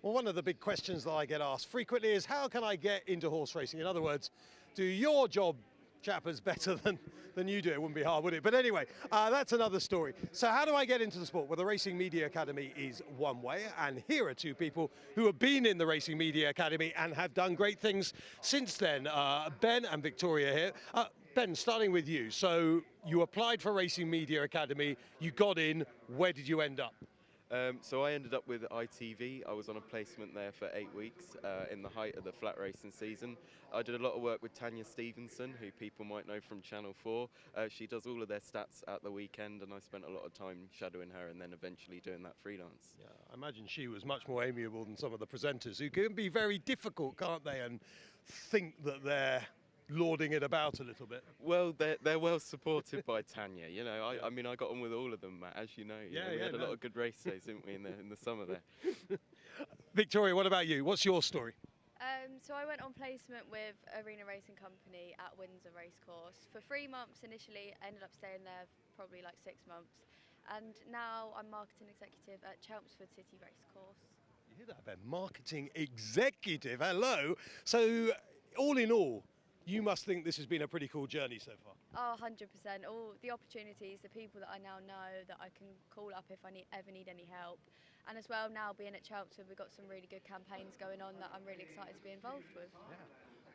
Well, one of the big questions that I get asked frequently is how can I get into horse racing? In other words, do your job, chappers, better than you do? It wouldn't be hard, would it? But anyway, that's another story. So how do I get into the sport? Well, the Racing Media Academy is one way, and here are two people who have been in the Racing Media Academy and have done great things since then. Ben and Victoria here. Ben, starting with you. So you applied for Racing Media Academy, you got in, where did you end up? So I ended up with ITV. I was on a placement there for 8 weeks in the height of the flat racing season. I did a lot of work with Tanya Stevenson, who people might know from Channel 4. She does all of their stats at the weekend, and I spent a lot of time shadowing her and then eventually doing that freelance. Yeah, I imagine she was much more amiable than some of the presenters who can be very difficult, can't they, and think that they're lording it about a little bit. Well, they're well supported by Tanya. You know, I mean, I got on with all of them, Matt, as you know. We had a lot of good race days, didn't we, in the summer there. Victoria, what about you? What's your story? So I went on placement with Arena Racing Company at Windsor Racecourse for 3 months initially. I ended up staying there probably like 6 months, and now I'm marketing executive at Chelmsford City Racecourse. You hear that, Ben? Marketing executive. Hello. So, all in all, you must think this has been a pretty cool journey so far. Oh, 100%. All the opportunities, the people that I now know that I can call up if I ever need any help. And as well, now being at Chelmsford, we've got some really good campaigns going on that I'm really excited to be involved with. Yeah.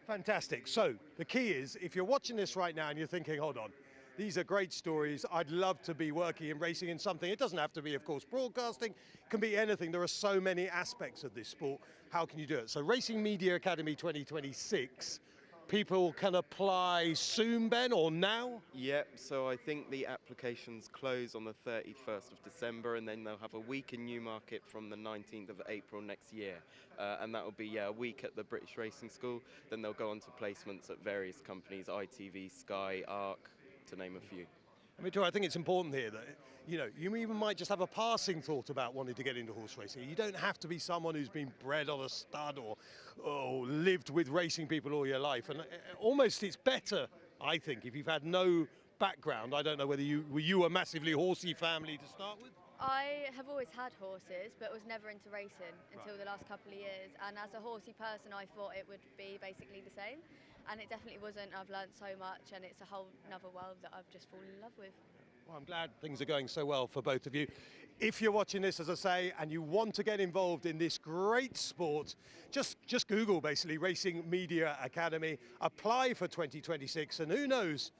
Fantastic. So the key is, if you're watching this right now and you're thinking, hold on, these are great stories, I'd love to be working and racing in something. It doesn't have to be, of course, broadcasting. It can be anything. There are so many aspects of this sport. How can you do it? So Racing Media Academy 2026, people can apply soon, Ben, or now? Yep, so I think the applications close on the 31st of December, and then they'll have a week in Newmarket from the 19th of April next year. And that will be a week at the British Racing School. Then they'll go on to placements at various companies, ITV, Sky, ARC, to name a few. I think it's important here that, you know, you even might just have a passing thought about wanting to get into horse racing. You don't have to be someone who's been bred on a stud or lived with racing people all your life. And almost it's better, I think, if you've had no background. I don't know whether were you a massively horsey family to start with? I have always had horses, but was never into racing until the last couple of years. And as a horsey person, I thought it would be basically the same. And it definitely wasn't. I've learned so much, and it's a whole another world that I've just fallen in love with. Well, I'm glad things are going so well for both of you. If you're watching this, as I say, and you want to get involved in this great sport, just Google, basically, Racing Media Academy, apply for 2026, and who knows,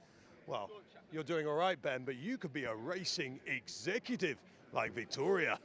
well, you're doing all right, Ben, but you could be a racing executive like Victoria.